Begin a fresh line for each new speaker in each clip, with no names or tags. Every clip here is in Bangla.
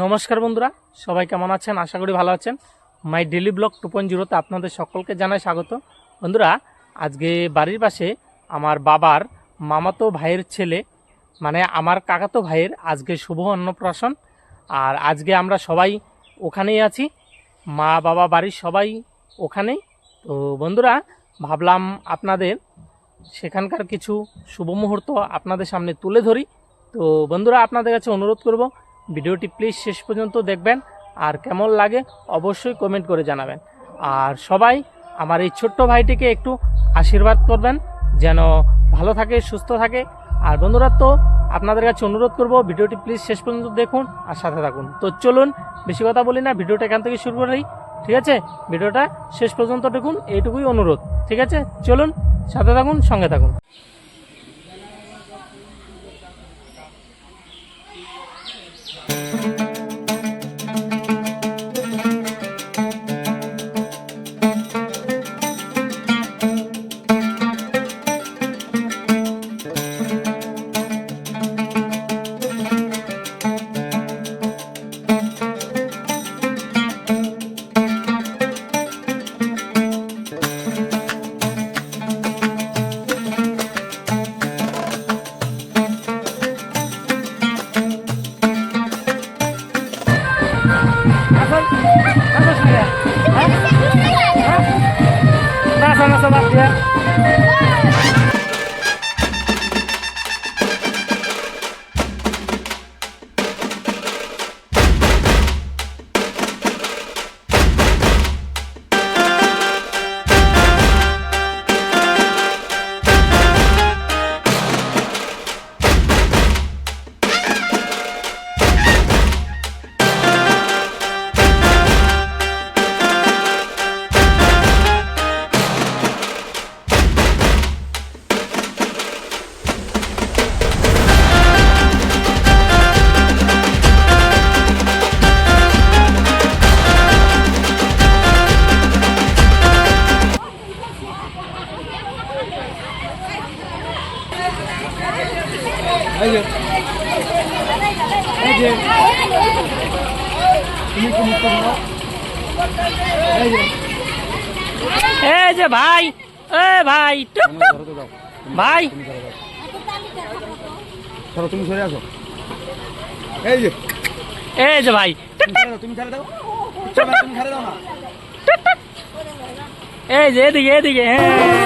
নমস্কার বন্ধুরা, সবাই কেমন আছেন? আশা করি ভালো আছেন। মাই ডেলি ব্লগ 2.0 তে আপনাদের সকলকে জানাই স্বাগত। বন্ধুরা, আজকে বাড়ির পাশে আমার বাবার মামাতো ভাইয়ের ছেলে, মানে আমার কাকাতো ভাইয়ের আজকে শুভ অন্নপ্রাশন। আর আজকে আমরা সবাই ওখানেই আছি, মা বাবা বাড়ির সবাই ওখানেই। তো বন্ধুরা, ভাবলাম আপনাদের সেখানকার কিছু শুভ মুহূর্ত আপনাদের সামনে তুলে ধরি। তো বন্ধুরা, আপনাদের কাছে অনুরোধ করব, ভিডিওটি প্লিজ শেষ পর্যন্ত দেখবেন, আর কেমন লাগে অবশ্যই কমেন্ট করে জানাবেন। আর সবাই আমার এই ছোট্ট ভাইটিকে একটু আশীর্বাদ করবেন যেন ভালো থাকে, সুস্থ থাকে। আর বন্ধুরা, তো আপনাদের কাছে অনুরোধ করব, ভিডিওটি প্লিজ শেষ পর্যন্ত দেখুন আর সাথে থাকুন। তো চলুন, বেশি কথা বলি না, ভিডিওটা এখান থেকে শুরু করি। ঠিক আছে, ভিডিওটা শেষ পর্যন্ত দেখুন, এইটুকুই অনুরোধ। ঠিক আছে, চলুন, সাথে থাকুন, সঙ্গে থাকুন। Nasa ba't ya? যে ভাই, ভাই ভাই,
তুমি সরে আসো।
এই যে ভাই,
তুমি ছেড়ে দাও, তুমি ছেড়ে দাও না।
এই যে এদিকে এদিকে, হ্যাঁ।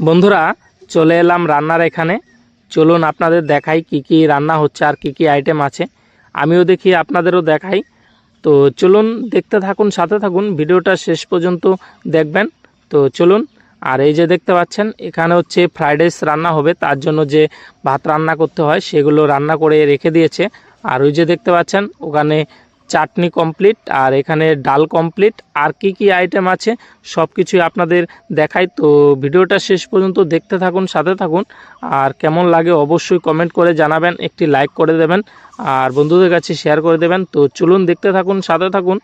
বন্ধুরা, চলে এলাম রান্নার এখানে। চলুন আপনাদের দেখাই কি কি রান্না হচ্ছে আর কি কি আইটেম আছে, আমিও দেখি আপনাদেরও দেখাই। তো চলুন, দেখতে থাকুন, সাথে থাকুন, ভিডিওটা শেষ পর্যন্ত দেখবেন। তো চলুন। আর এই যে দেখতে পাচ্ছেন, এখানে হচ্ছে ফ্রাইড রাইস রান্না হবে, তার জন্য যে ভাত রান্না করতে হয় সেগুলো রান্না করে রেখে দিয়েছে। আর ওই যে দেখতে পাচ্ছেন, ওখানে চাটনি কমপ্লিট, আর এখানে ডাল কমপ্লিট। আর কি কি আইটেম আছে সব কিছুই আপনাদের দেখাই। তো ভিডিওটা শেষ পর্যন্ত দেখতে থাকুন, সাথে থাকুন। আর কেমন লাগে অবশ্যই কমেন্ট করে জানাবেন, একটি লাইক করে দেবেন, আর বন্ধুদের কাছে শেয়ার করে দেবেন। তো চলুন, দেখতে থাকুন, সাথে থাকুন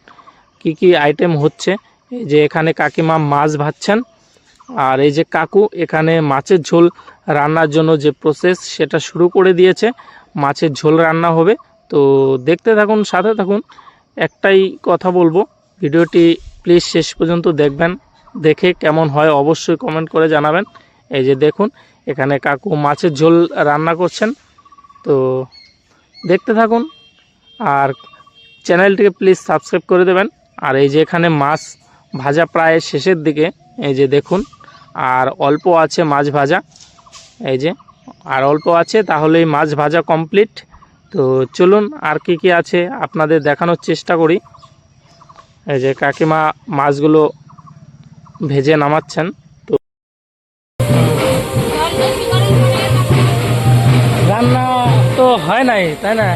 কি কি আইটেম হচ্ছে। এই যে এখানে কাকিমা মাছ ভাজছেন, আর এই যে কাকু এখানে মাছের ঝোল রান্নার জন্য যে প্রসেস সেটা শুরু করে দিয়েছে। মাছের ঝোল রান্না হবে, তো দেখতে থাকুন, সাথে থাকুন। একটাই কথা বলবো, ভিডিওটি প্লিজ শেষ পর্যন্ত দেখবেন, দেখে কেমন হয় অবশ্যই কমেন্ট করে জানাবেন। এই যে দেখুন এখানে কাকু মাছের ঝোল রান্না করছেন, তো দেখতে থাকুন। আর চ্যানেলটিকে প্লিজ সাবস্ক্রাইব করে দেবেন। আর এই যে এখানে মাছ ভাজা প্রায় শেষের দিকে, এই যে দেখুন, আর অল্প আছে মাছ ভাজা, এই যে আর অল্প আছে, তাহলেই মাছ ভাজা কমপ্লিট। তো চলুন আর কি আছে আপনাদের দেখানোর চেষ্টা করি। এই যে কাকিমা মাছগুলো ভেজে নামাচ্ছেন। তো রান্না তো হয় নাই, তাই না?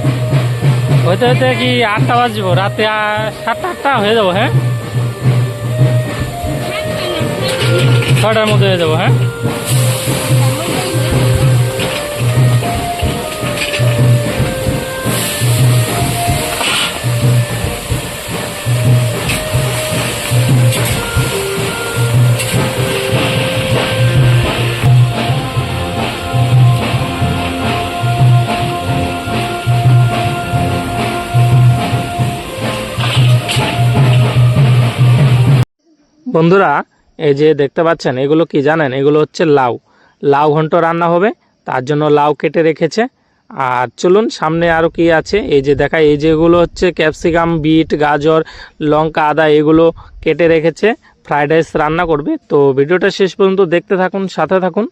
হইতে হইতে কি 8টা বাজবো, রাতে 7টা 8টা হয়ে যাবো। হ্যাঁ, 6টার মধ্যে হয়ে যাবো। হ্যাঁ, বন্ধুরা এই যে দেখতে পাচ্ছেন এগুলো কি জানেন? এগুলো হচ্ছে লাউ। লাউ ঘন্ট রান্না হবে, তার জন্য লাউ কেটে রেখেছে। আর চলুন সামনে আরও কি আছে এই যে দেখায়। এই যেগুলো হচ্ছে ক্যাপসিকাম, বিট, গাজর, লঙ্কা, আদা, এগুলো কেটে রেখেছে। ফ্রাইড রাইস রান্না করবে, তো ভিডিওটা শেষ পর্যন্ত দেখতে থাকুন, সাথে থাকুন।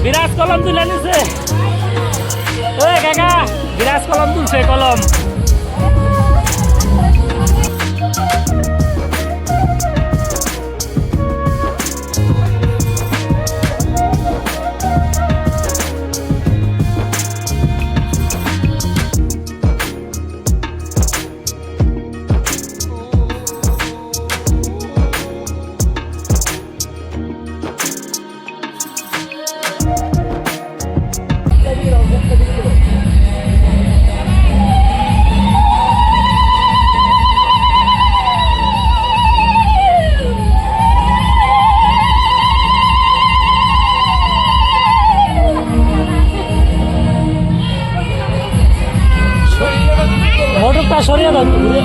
বিরাজ কলম তুলে নিছে। ওই কাকা বিরাজ কলম তুলছে কলম। মোটরটা সরিয়ে দাও ঘুরে।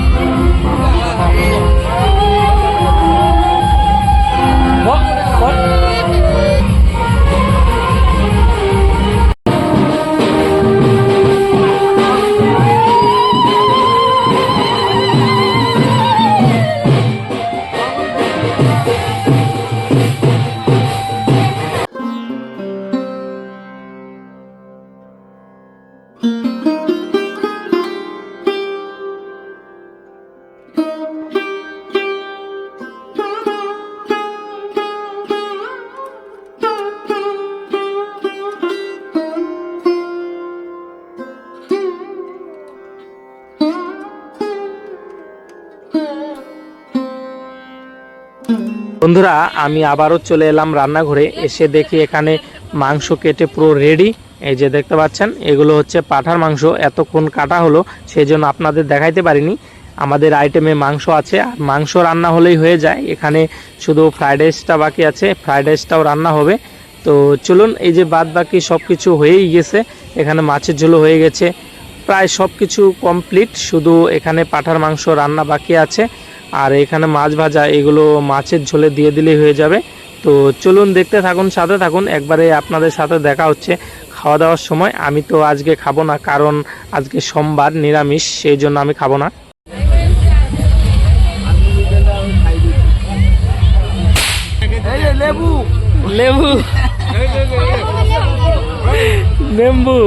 বন্ধুরা আমি আবারও চলে এলাম রান্নাঘরে। এসে দেখি এখানে মাংস কেটে পুরো রেডি। এই যে দেখতে পাচ্ছেন এগুলো হচ্ছে পাঁঠার মাংস। এতক্ষণ কাটা হলো সেই জন্য আপনাদের দেখাইতে পারিনি। আমাদের আইটেমে মাংস আছে, আর মাংস রান্না হলেই হয়ে যায়। এখানে শুধু ফ্রাইড রাইসটা বাকি আছে, ফ্রাইড রাইসটাও রান্না হবে। তো চলুন, এই যে বাদ বাকি সব কিছু হয়েই গেছে। এখানে মাছের ঝোলও হয়ে গেছে, প্রায় সব কিছু কমপ্লিট। শুধু এখানে পাঁঠার মাংস রান্না বাকি আছে, আর এখানে মাছ ভাজা, এগুলো মাছের ঝোলে দিয়ে দিলেই হয়ে যাবে। তো চলুন দেখতে থাকুন, সাথে থাকুন। একবারে আপনাদের সাথে দেখা হচ্ছে খাওয়া দাওয়ার সময়। আমি তো আজকে খাবো না, কারণ আজকে সোমবার, নিরামিষ, সেই জন্য আমি খাবো না।
লেবু
লেবু নেম্বু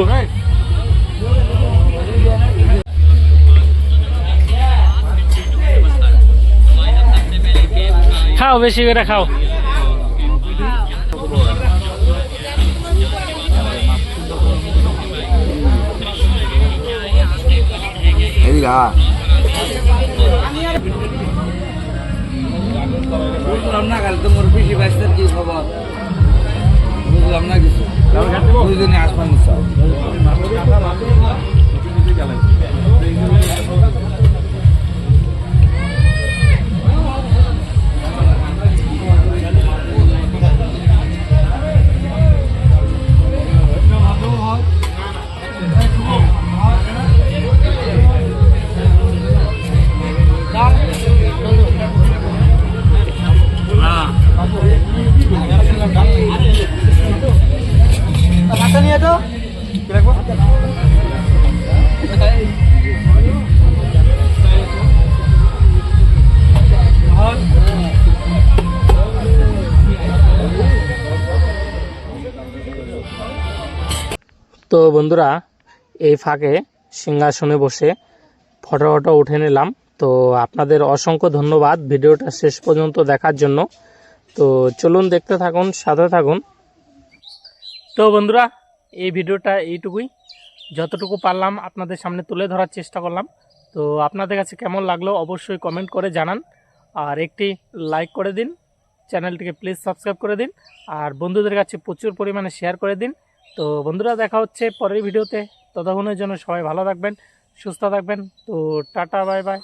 খাও, বেশি করে খাও।
বুঝলাম না, কাল তো মোর পিসি বাইস্তার কি খবর বুঝলাম না কিছু। দুইজনে আসমান নিয়ে তো রাখবো।
তো বন্ধুরা, এই ফাঁকে সিংহাসনে বসে ফটো উঠে নিলাম। তো আপনাদের অসংখ্য ধন্যবাদ ভিডিওটা শেষ পর্যন্ত দেখার জন্য। তো চলুন দেখতে থাকুন, সাথে থাকুন। তো বন্ধুরা, এই ভিডিওটা এইটুকুই, যতটুকু পারলাম আপনাদের সামনে তুলে ধরার চেষ্টা করলাম। তো আপনাদের কাছে কেমন লাগলো অবশ্যই কমেন্ট করে জানান, আর একটি লাইক করে দিন, চ্যানেলটিকে প্লিজ সাবস্ক্রাইব করে দিন, আর বন্ধুদের কাছে প্রচুর পরিমাণে শেয়ার করে দিন। তো বন্ধুরা, দেখা হচ্ছে পরের ভিডিওতে। ততক্ষণের জন্য সবাই ভালো থাকবেন, সুস্থ থাকবেন। তো টাটা, বাই বাই।